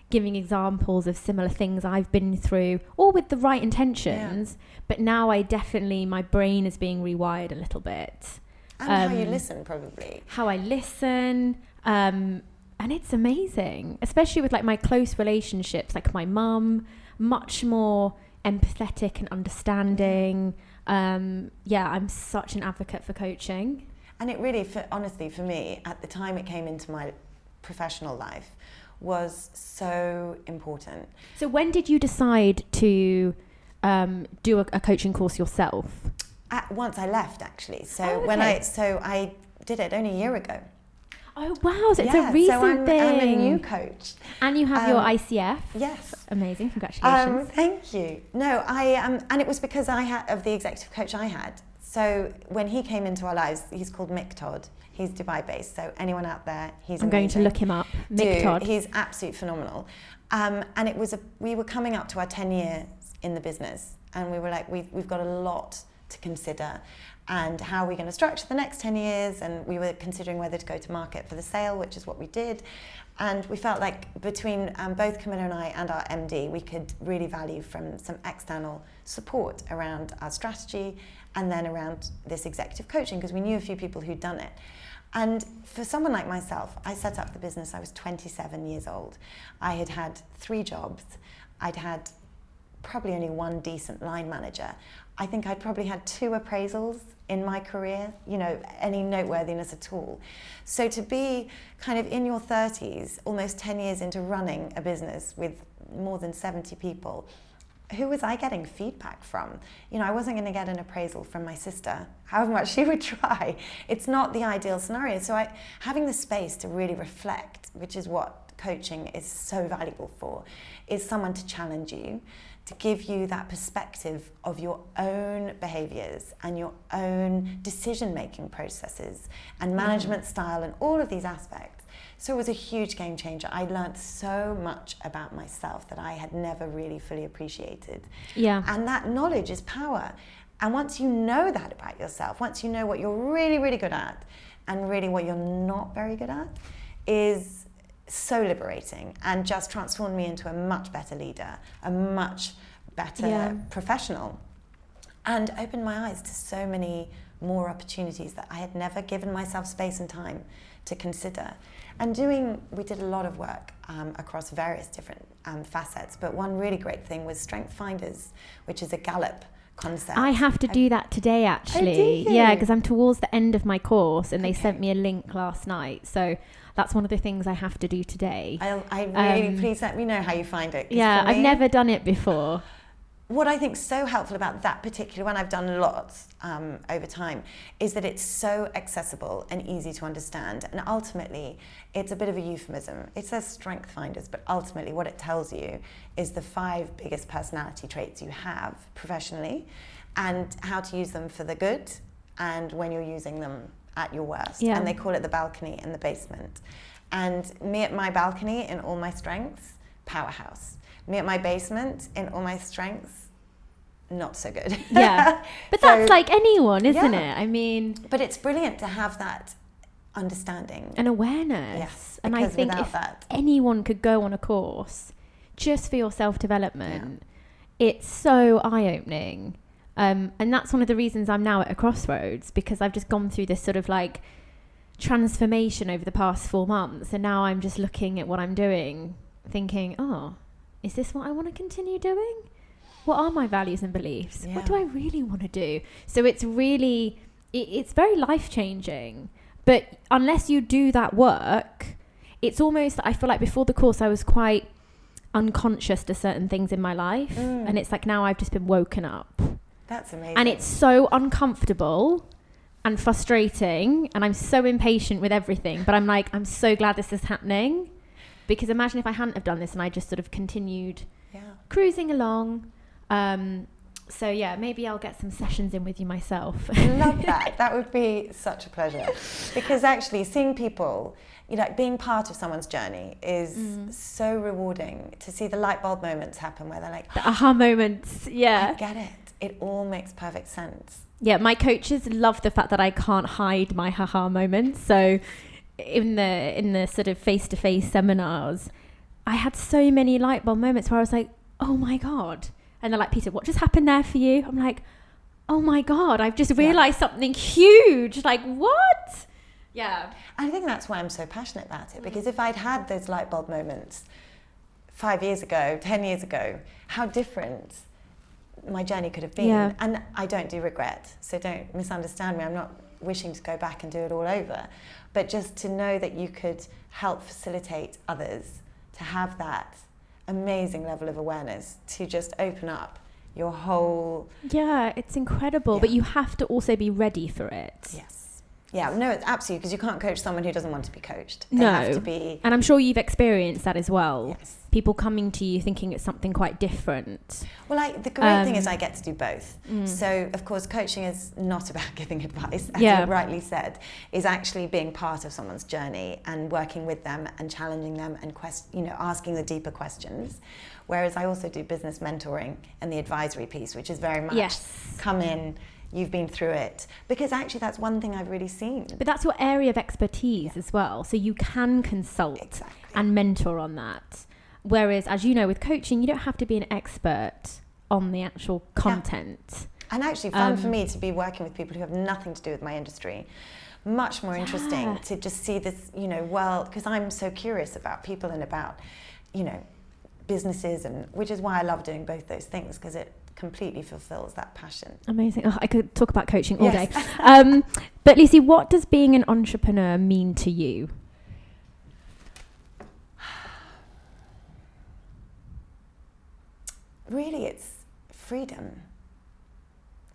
giving examples of similar things I've been through, all with the right intentions. Yeah. But now my brain is being rewired a little bit. And how you listen, probably. How I listen. And it's amazing, especially with like my close relationships, like my mum, much more empathetic and understanding. I'm such an advocate for coaching. And it really, honestly, for me, at the time it came into my professional life, was so important. So when did you decide to do a coaching course yourself? Once I left, actually. So I did it only a year ago. Oh wow! So it's a recent thing. I'm a new coach, and you have your ICF. Yes, amazing! Congratulations. Thank you. No, and it was because of the executive coach I had. So when he came into our lives, he's called Mick Todd. He's Dubai based. So anyone out there, he's amazing. I'm going to look him up. Mick Todd. He's absolutely phenomenal. And we were coming up to our 10 years in the business, and we were like, we've got a lot to consider, and how are we going to structure the next 10 years, and we were considering whether to go to market for the sale, which is what we did, and we felt like between both Camilla and I and our MD, we could really value from some external support around our strategy and then around this executive coaching, because we knew a few people who'd done it. And for someone like myself, I set up the business, I was 27 years old. I had had 3 jobs. I'd had probably only 1 decent line manager. I think I'd probably had 2 appraisals in my career, any noteworthiness at all. So to be kind of in your 30s, almost 10 years into running a business with more than 70 people, who was I getting feedback from? I wasn't going to get an appraisal from my sister, however much she would try. It's not the ideal scenario. So having the space to really reflect, which is what coaching is so valuable for, is someone to challenge you, to give you that perspective of your own behaviours and your own decision-making processes and management style and all of these aspects. So it was a huge game changer. I learned so much about myself that I had never really fully appreciated. Yeah. And that knowledge is power. And once you know that about yourself, once you know what you're really, really good at and really what you're not very good at, is so liberating, and just transformed me into a much better leader, a much better professional, and opened my eyes to so many more opportunities that I had never given myself space and time to consider. And we did a lot of work across various different facets, but one really great thing was Strength Finders, which is a Gallup concept. I have to do that today, actually. Oh, yeah, because I'm towards the end of my course, and they sent me a link last night. So that's one of the things I have to do today. Please let me know how you find it. Yeah, I've never done it before. What I think is so helpful about that particular one, I've done lots over time, is that it's so accessible and easy to understand. And ultimately, it's a bit of a euphemism. It says Strength Finders, but ultimately what it tells you is the 5 biggest personality traits you have professionally, and how to use them for the good and when you're using them at your worst. Yeah. And they call it the balcony and the basement. And me at my balcony in all my strengths, powerhouse. Me at my basement, in all my strengths, not so good. Yeah. But So, that's like anyone, isn't yeah. it? I mean... But it's brilliant to have that understanding. And awareness. Yes, and I because think without if that- anyone could go on a course just for your self-development, it's so eye-opening. And that's one of the reasons I'm now at a crossroads, because I've just gone through this sort of like transformation over the past 4 months, and now I'm just looking at what I'm doing thinking, oh, is this what I want to continue doing? What are my values and beliefs? Yeah. What do I really want to do? So it's really, it's very life-changing. But unless you do that work, it's almost, I feel like before the course I was quite unconscious to certain things in my life. And it's like now I've just been woken up. That's amazing. And it's so uncomfortable and frustrating, and I'm so impatient with everything, but I'm like, I'm so glad this is happening, because imagine if I hadn't have done this and I just sort of continued cruising along. So yeah, maybe I'll get some sessions in with you myself. Love that. That would be such a pleasure, because actually seeing people, you know, being part of someone's journey is so rewarding. To see the light bulb moments happen where they're like, The aha moments. Yeah. I get it. It all makes perfect sense. Yeah, my coaches love the fact that I can't hide my haha moments. So in the sort of face-to-face seminars, I had so many light bulb moments where I was like, oh my God. And they're like, Peter, what just happened there for you? I'm like, oh my God, I've just realized something huge. Like, what? Yeah. I think that's why I'm so passionate about it, because if I'd had those light bulb moments 5 years ago, 10 years ago, how different my journey could have been. Yeah. And I don't do regret, so don't misunderstand me. I'm not wishing to go back and do it all over, but just to know that you could help facilitate others to have that amazing level of awareness, to just open up your whole... Yeah, it's incredible, Yeah. but you have to also be ready for it. Yes. Yeah, no, it's absolutely, because you can't coach someone who doesn't want to be coached. They No. have to be... And I'm sure you've experienced that as well. Yes. People coming to you thinking it's something quite different. Well, the great thing is I get to do both. So, of course, coaching is not about giving advice, as you rightly said, is actually being part of someone's journey and working with them and challenging them and asking the deeper questions. Whereas I also do business mentoring and the advisory piece, which is very much come in, you've been through it. Because actually that's one thing I've really seen. But that's your area of expertise as well. So you can consult and mentor on that. Whereas, as you know, with coaching, you don't have to be an expert on the actual content. And actually fun for me to be working with people who have nothing to do with my industry. Much more interesting to just see this, world, because I'm so curious about people and about, businesses, and which is why I love doing both those things, because it completely fulfills that passion. Amazing. Oh, I could talk about coaching all day. But Lucy, what does being an entrepreneur mean to you? Really, it's freedom.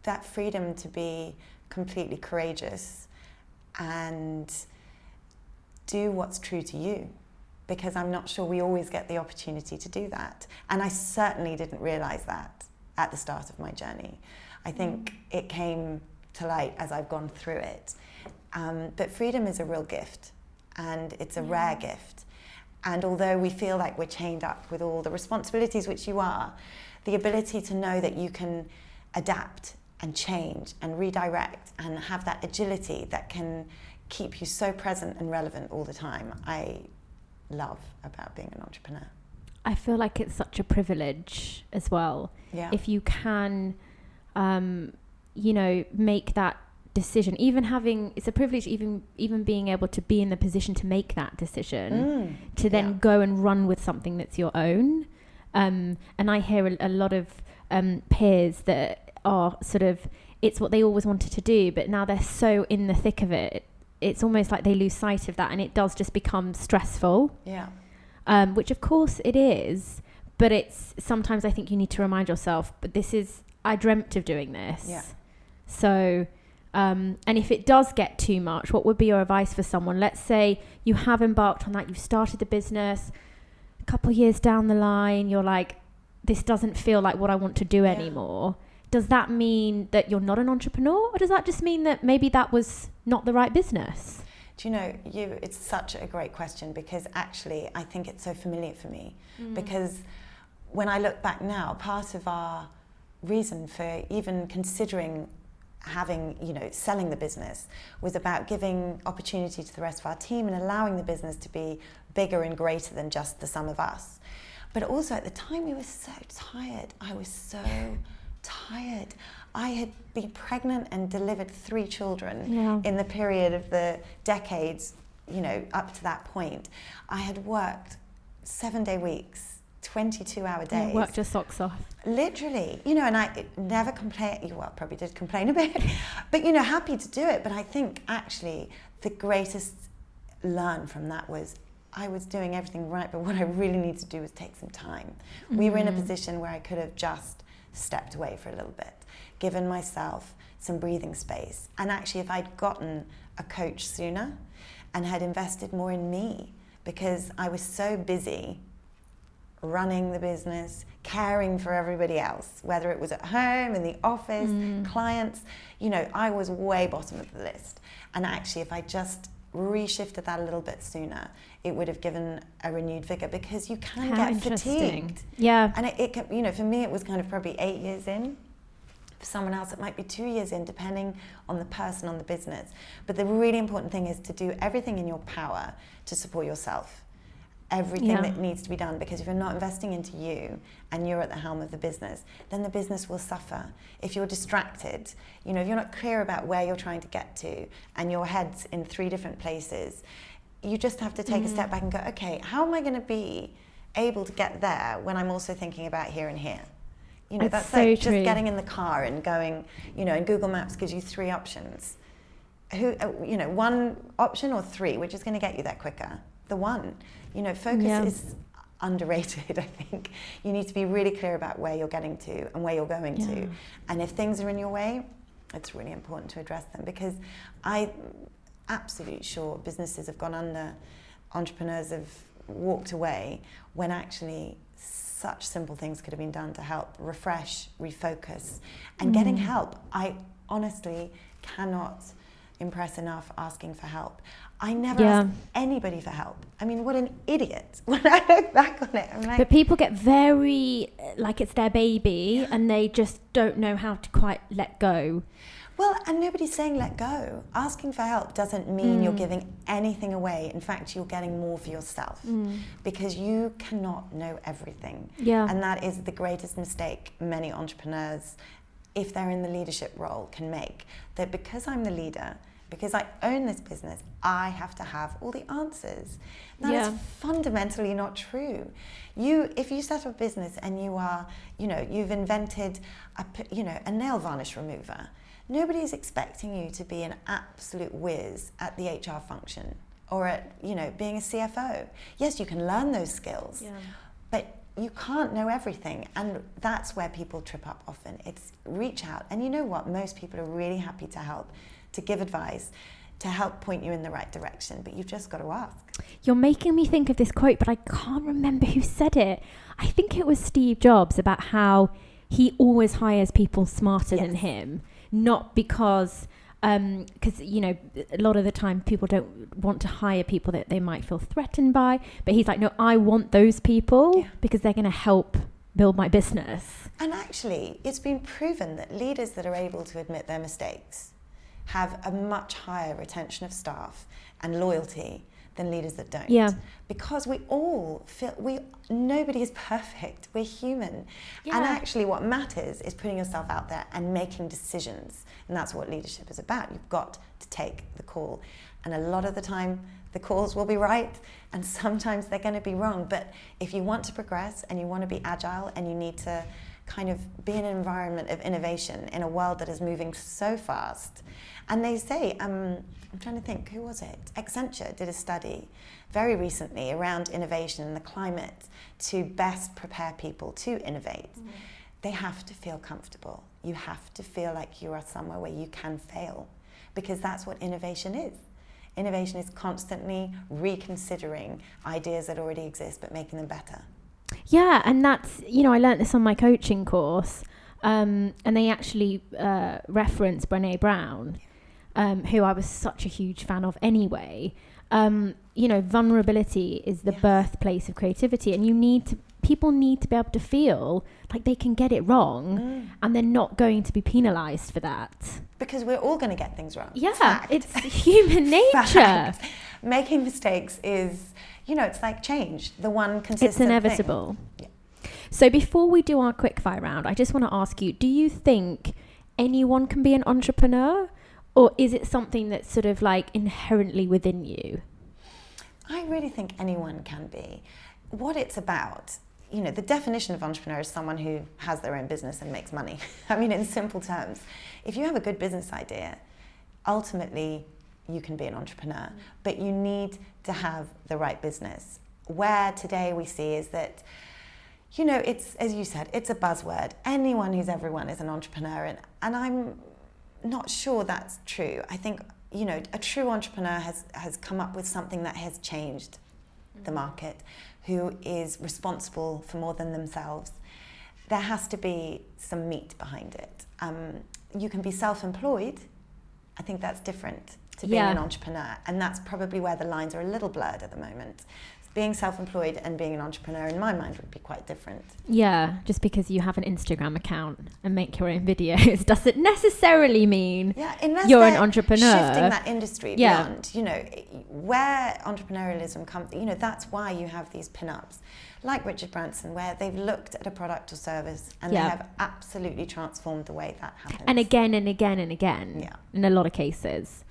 That freedom to be completely courageous and do what's true to you. Because I'm not sure we always get the opportunity to do that. And I certainly didn't realize that at the start of my journey. I think it came to light as I've gone through it. But freedom is a real gift, and it's a rare gift. And although we feel like we're chained up with all the responsibilities, which you are, the ability to know that you can adapt and change and redirect and have that agility that can keep you so present and relevant all the time, I love about being an entrepreneur. I feel like it's such a privilege as well. Yeah. If you can, make that decision, it's a privilege even being able to be in the position to make that decision, to then go and run with something that's your own. And I hear a lot of peers that are sort of, it's what they always wanted to do, but now they're so in the thick of it, it's almost like they lose sight of that, and it does just become stressful. Yeah. Which of course it is, but it's sometimes I think you need to remind yourself, but I dreamt of doing this. Yeah. So, and if it does get too much, what would be your advice for someone? Let's say you have embarked on that, you've started the business, a couple of years down the line, you're like, this doesn't feel like what I want to do anymore. Does that mean that you're not an entrepreneur, or does that just mean that maybe that was not the right business? Do you know, it's such a great question, because actually I think it's so familiar for me. Because when I look back now, part of our reason for even considering having, selling the business was about giving opportunity to the rest of our team and allowing the business to be bigger and greater than just the sum of us. But also at the time we were so tired. I was so tired. I had been pregnant and delivered 3 children in the period of the decades, up to that point. I had worked 7-day weeks, 22-hour days. Yeah, worked your socks off. Literally, and I never complained. Well, probably did complain a bit, but happy to do it. But I think actually the greatest learn from that was I was doing everything right, but what I really needed to do was take some time. We were in a position where I could have just stepped away for a little bit, given myself some breathing space. And actually, if I'd gotten a coach sooner and had invested more in me, because I was so busy running the business, caring for everybody else, whether it was at home, in the office, clients, I was way bottom of the list. And actually, if I just reshifted that a little bit sooner, it would have given a renewed vigor, because you can get fatigued. Yeah. And it can, for me, it was kind of probably 8 years in. For someone else, it might be 2 years in, depending on the person, on the business. But the really important thing is to do everything in your power to support yourself. Everything that needs to be done, because if you're not investing into you and you're at the helm of the business, then the business will suffer. If you're distracted, if you're not clear about where you're trying to get to and your head's in 3 different places, you just have to take a step back and go, okay, how am I going to be able to get there when I'm also thinking about here and here? That's so like true. Just getting in the car and going, and Google Maps gives you 3 options. One option or 3, which is going to get you there quicker? The one. Focus is underrated, I think. You need to be really clear about where you're getting to and where you're going to. And if things are in your way, it's really important to address them, because I'm absolutely sure businesses have gone under, entrepreneurs have walked away, when actually such simple things could have been done to help refresh, refocus, and getting help. I honestly cannot impress enough asking for help. I never asked anybody for help. I mean, what an idiot. When I look back on it, I'm like... But people get very, like it's their baby, and they just don't know how to quite let go. Well, and nobody's saying let go. Asking for help doesn't mean you're giving anything away. In fact, you're getting more for yourself, because you cannot know everything. Yeah. And that is the greatest mistake many entrepreneurs, if they're in the leadership role, can make. That because I'm the leader, because I own this business, I have to have all the answers. That is fundamentally not true. If you set up a business and you are, you've invented a nail varnish remover, nobody's expecting you to be an absolute whiz at the HR function or at, being a CFO. Yes, you can learn those skills, but you can't know everything. And that's where people trip up often. It's reach out. And you know what? Most people are really happy to help, to give advice, to help point you in the right direction, but you've just got to ask. You're making me think of this quote, but I can't remember who said it. I think it was Steve Jobs, about how he always hires people smarter than him, not because a lot of the time people don't want to hire people that they might feel threatened by, but he's like, no, I want those people because they're going to help build my business. And actually, it's been proven that leaders that are able to admit their mistakes have a much higher retention of staff and loyalty than leaders that don't. Yeah. Because we all feel, nobody is perfect. We're human. Yeah. And actually what matters is putting yourself out there and making decisions. And that's what leadership is about. You've got to take the call. And a lot of the time, the calls will be right, and sometimes they're going to be wrong. But if you want to progress and you want to be agile and you need to kind of be in an environment of innovation in a world that is moving so fast. And they say, I'm trying to think, who was it? Accenture did a study very recently around innovation and the climate to best prepare people to innovate. They have to feel comfortable. You have to feel like you are somewhere where you can fail, because that's what innovation is. Innovation is constantly reconsidering ideas that already exist but making them better. Yeah, and that's, I learnt this on my coaching course, and they actually reference Brené Brown. who I was such a huge fan of anyway, vulnerability is the birthplace of creativity, and people need to be able to feel like they can get it wrong and they're not going to be penalized for that. Because we're all going to get things wrong. Yeah, Fact. it's human nature. Fact. Making mistakes is, it's like change. The one consistent It's inevitable. thing. Yeah. So before we do our quick fire round, I just want to ask you, do you think anyone can be an entrepreneur, or is it something that's sort of like inherently within you? I really think anyone can be. What it's about, the definition of entrepreneur is someone who has their own business and makes money. I mean, in simple terms, if you have a good business idea, ultimately you can be an entrepreneur, but you need to have the right business. Where today we see is that, it's, as you said, it's a buzzword. Anyone who's everyone is an entrepreneur, and I'm not sure that's true. I think, a true entrepreneur has come up with something that has changed the market, who is responsible for more than themselves. There has to be some meat behind it. You can be self-employed. I think that's different to being an entrepreneur, and that's probably where the lines are a little blurred at the moment. Being self-employed and being an entrepreneur, in my mind, would be quite different. Yeah, just because you have an Instagram account and make your own videos doesn't necessarily mean you're an entrepreneur. Shifting that industry beyond, where entrepreneurialism comes, that's why you have these pin-ups, like Richard Branson, where they've looked at a product or service and they have absolutely transformed the way that happens. And again and again and again, in a lot of cases.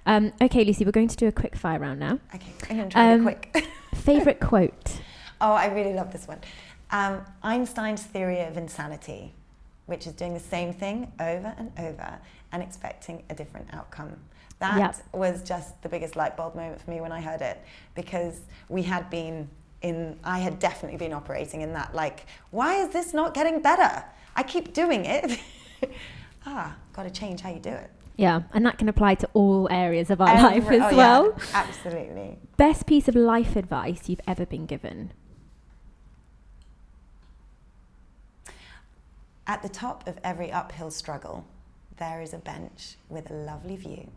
Okay, Lucy, we're going to do a quick fire round now. Okay, I'm going to try to be quick. Favourite quote? Oh, I really love this one. Einstein's theory of insanity, which is doing the same thing over and over and expecting a different outcome. That was just the biggest light bulb moment for me when I heard it, because I had definitely been operating in that, like, why is this not getting better? I keep doing it. Got to change how you do it. Yeah, and that can apply to all areas of our life as well. Yeah, absolutely. Best piece of life advice you've ever been given? At the top of every uphill struggle, there is a bench with a lovely view.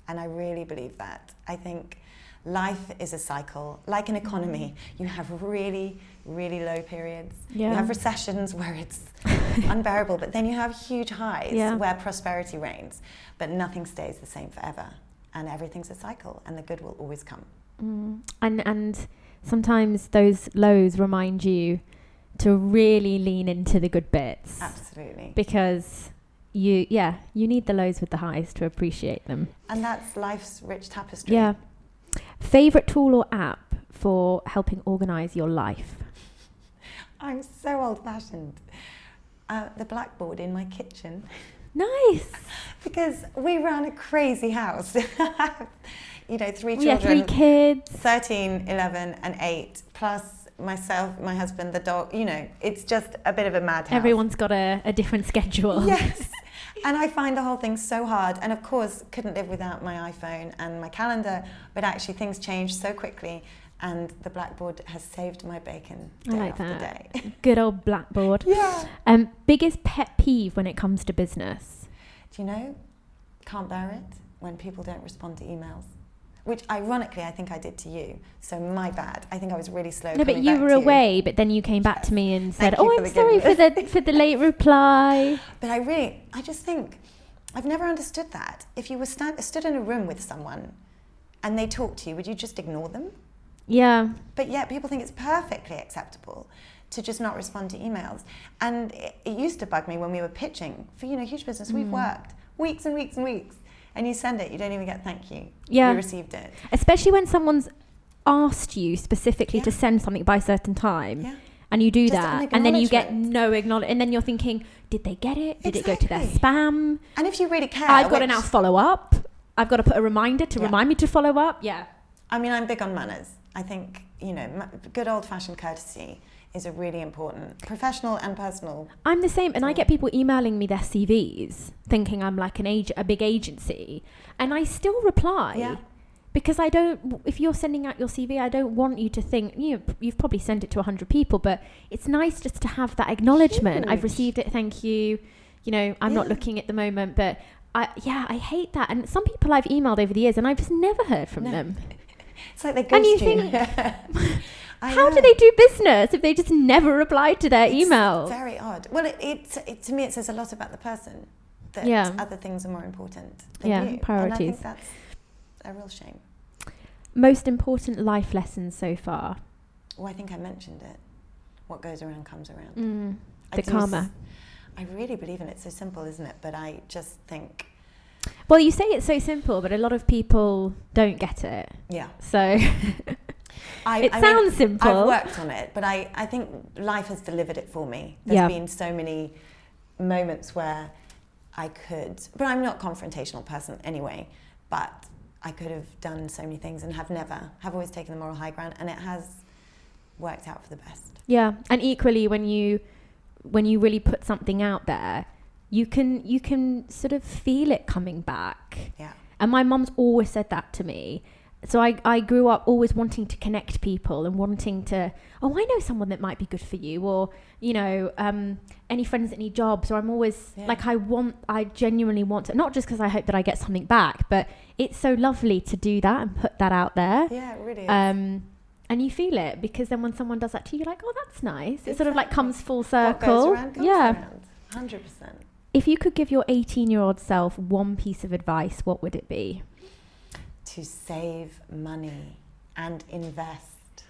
And I really believe that. I think life is a cycle, like an economy. You have really, really low periods. Yeah. You have recessions where it's unbearable, but then you have huge highs where prosperity reigns. But nothing stays the same forever, and everything's a cycle, and the good will always come. And sometimes those lows remind you to really lean into the good bits. Absolutely. Because you need the lows with the highs to appreciate them. And that's life's rich tapestry. Yeah. Favorite tool or app for helping organize your life? I'm so old-fashioned. The blackboard in my kitchen. Nice. Because we run a crazy house. 3 children. Yeah, 3 kids. 13, 11 and 8, plus myself, my husband, the dog. It's just a bit of a madhouse. Everyone's got a different schedule. Yes. And I find the whole thing so hard. And of course, couldn't live without my iPhone and my calendar. But actually, things change so quickly. And the blackboard has saved my bacon day after day. Good old blackboard. Yeah. Biggest pet peeve when it comes to business? Do you know? Can't bear it when people don't respond to emails. Which, ironically, I think I did to you. So my bad. I think I was really slow. No, but you were away. But then you came back to me and said, "Oh, I'm sorry for the late reply." But I just think I've never understood that. If you were stood in a room with someone and they talked to you, would you just ignore them? Yeah. But yet people think it's perfectly acceptable to just not respond to emails. And it used to bug me when we were pitching for huge business. We've worked weeks and weeks and weeks. And you send it, you don't even get thank you. Yeah. You received it. Especially when someone's asked you specifically to send something by a certain time. Yeah. And you do just that. And then you get no acknowledgement. And then you're thinking, did they get it? Did it go to their spam? And if you really care. I've got to now follow up. I've got to put a reminder to remind me to follow up. Yeah. I mean, I'm big on manners. I think, good old-fashioned courtesy is a really important, professional and personal. I'm the same, and I get people emailing me their CVs thinking I'm like a big agency, and I still reply because I don't. If you're sending out your CV, I don't want you to think you've probably sent it to 100 people, but it's nice just to have that acknowledgement. I've received it, thank you. I'm not looking at the moment, but I hate that. And some people I've emailed over the years and I've just never heard from them. It's like they ghost you. Think, how do they do business if they just never replied to their emails? Very odd. Well, it to me, it says a lot about the person that other things are more important than you. Priorities. And I think that's a real shame. Most important life lessons so far? Well, I think I mentioned it. What goes around comes around. The karma. I really believe in it. It's so simple, isn't it? But I just think... Well, you say it's so simple, but a lot of people don't get it. Yeah. So it sounds simple. I've worked on it, but I think life has delivered it for me. There's been so many moments where I could... But I'm not a confrontational person anyway. But I could have done so many things and have always taken the moral high ground. And it has worked out for the best. Yeah. And equally, when you really put something out there, you can sort of feel it coming back. Yeah. And my mum's always said that to me. So I grew up always wanting to connect people and wanting to, I know someone that might be good for you, or, any friends that need jobs, or I'm always I genuinely want to, not just because I hope that I get something back, but it's so lovely to do that and put that out there. Yeah, it really is. And you feel it, because then when someone does that to you, you're like, oh, that's nice. Exactly. It sort of like comes full circle. What goes around, 100%. If you could give your 18-year-old self one piece of advice, what would it be? To save money and invest.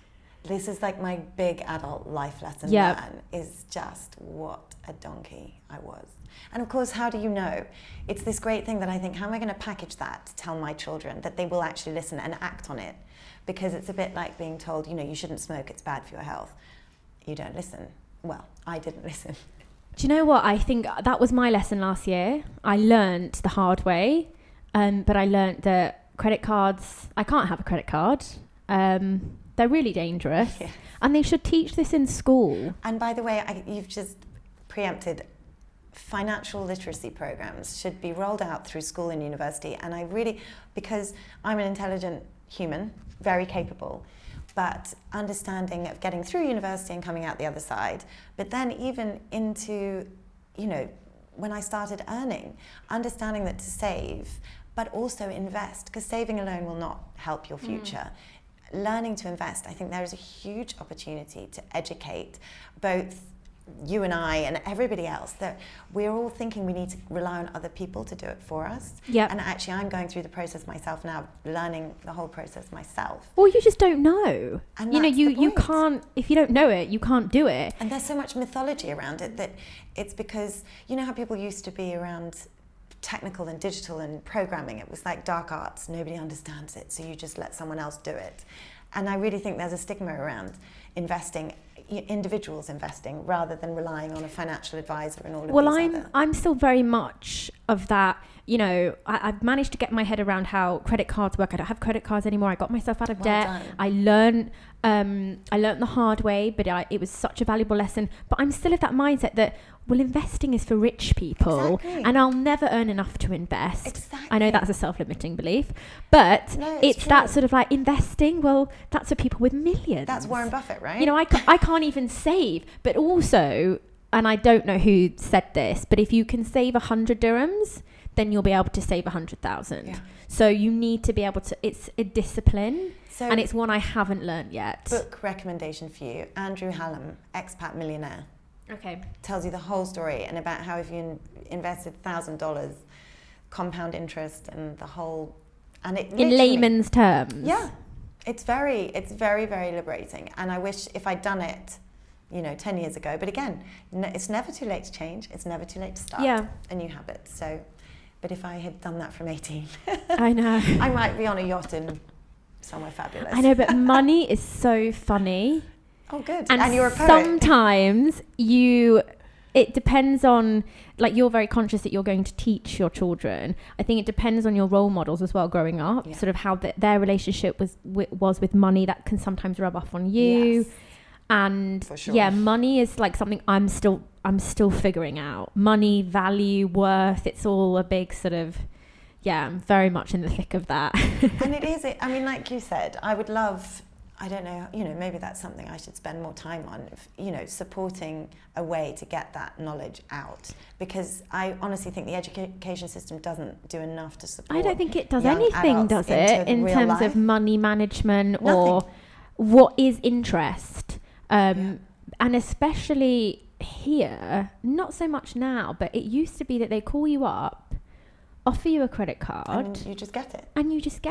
This is like my big adult life lesson. Man, is just what a donkey I was. And of course, how do you know? It's this great thing that I think, how am I going to package that to tell my children that they will actually listen and act on it? Because it's a bit like being told, you shouldn't smoke, it's bad for your health. You don't listen. Well, I didn't listen. Do you know what? I think that was my lesson last year. I learned the hard way, but I learned that credit cards, I can't have a credit card. They're really dangerous. Yes. And they should teach this in school. And by the way, you've just preempted, financial literacy programs should be rolled out through school and university. And I really, because I'm an intelligent human, very capable, but understanding of getting through university and coming out the other side, but then even into, when I started earning, understanding that to save, but also invest, because saving alone will not help your future. Learning to invest, I think there is a huge opportunity to educate both you and I and everybody else, that we're all thinking we need to rely on other people to do it for us. Yep. And actually I'm going through the process myself now, learning the whole process myself. Well, you just don't know. And you can't, if you don't know it, you can't do it. And there's so much mythology around it that it's because, you know how people used to be around technical and digital and programming, it was like dark arts, nobody understands it, so you just let someone else do it. And I really think there's a stigma around investing, individuals investing, rather than relying on a financial advisor and all of these other... I'm still very much of that. I've managed to get my head around how credit cards work. I don't have credit cards anymore. I got myself out of debt. Done. I learned the hard way, but it was such a valuable lesson. But I'm still of that mindset that, investing is for rich people. Exactly. And I'll never earn enough to invest. Exactly. I know that's a self-limiting belief, but it's that sort of like investing. Well, that's for people with millions. That's Warren Buffett, right? I can't even save, but also, and I don't know who said this, but if you can save 100 dirhams, then you'll be able to save 100,000. Yeah. So you need to be able to, it's a discipline, and it's one I haven't learned yet. Book recommendation for you, Andrew Hallam, Expat Millionaire. Okay. Tells you the whole story, and about how if you invested $1,000, compound interest and the whole, and it in layman's terms. Yeah. It's very, very liberating. And I wish if I'd done it, 10 years ago, but again, it's never too late to change. It's never too late to start a new habit. So, but if I had done that from 18, I know. I might be on a yacht in somewhere fabulous. I know, but money is so funny. Oh, good. And you're a poet. Sometimes it depends on, like, you're very conscious that you're going to teach your children. I think it depends on your role models as well growing up, sort of how their relationship was with money. That can sometimes rub off on you. Yes. And for sure. Money is like something I'm still figuring out. Money, value, worth, it's all a big sort of, I'm very much in the thick of that. And it is, like you said, I would love, I don't know, maybe that's something I should spend more time on, supporting a way to get that knowledge out. Because I honestly think the education system doesn't do enough to support. I don't think it does anything, does it, in terms of money management Nothing. Or what is interest? And especially here, not so much now, but it used to be that they call you up, offer you a credit card, and you just get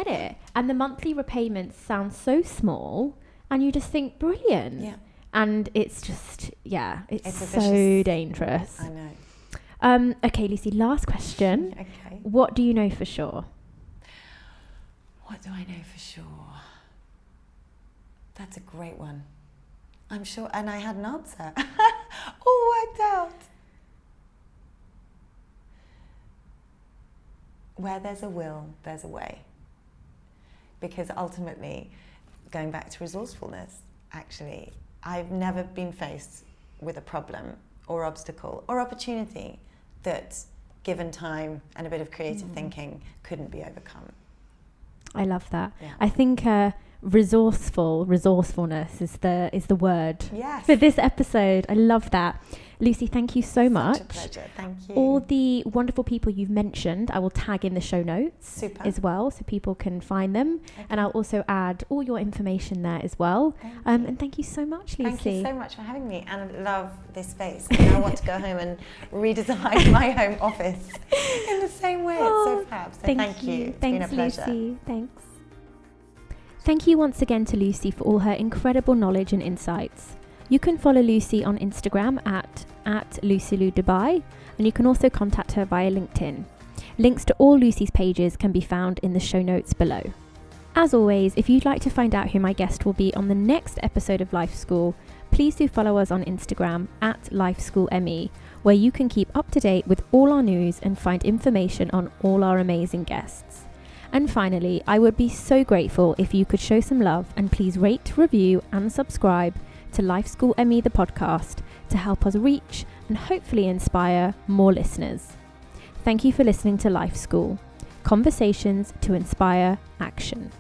it. And the monthly repayments sound so small, and you just think, brilliant. Yeah. And it's just, it's so dangerous. I know. Okay, Lucy, last question. Okay. What do you know for sure? What do I know for sure? That's a great one. I'm sure, and I had an answer. All worked out. Where there's a will, there's a way. Because ultimately, going back to resourcefulness, actually, I've never been faced with a problem or obstacle or opportunity that, given time and a bit of creative thinking, couldn't be overcome. I love that. Yeah. I think resourcefulness is the word Yes. for this episode. I love that. Lucy, thank you so much. Such a pleasure. Thank you. All the wonderful people you've mentioned, I will tag in the show notes Super. as well, so people can find them. Okay. And I'll also add all your information there as well. And thank you so much, Lucy. Thank you so much for having me, and I love this space. And I want to go home and redesign my home office in the same way. It's so fab. So thank you. It's Thanks, been a pleasure. Lucy. Thanks. Thank you once again to Lucy for all her incredible knowledge and insights. You can follow Lucy on Instagram at lucyd'abo, and you can also contact her via LinkedIn. Links to all Lucy's pages can be found in the show notes below. As always, if you'd like to find out who my guest will be on the next episode of Life School, please do follow us on Instagram at LifeSchoolME, where you can keep up to date with all our news and find information on all our amazing guests. And finally, I would be so grateful if you could show some love and please rate, review and subscribe to Life School ME, the podcast, to help us reach and hopefully inspire more listeners. Thank you for listening to Life School. Conversations to inspire action.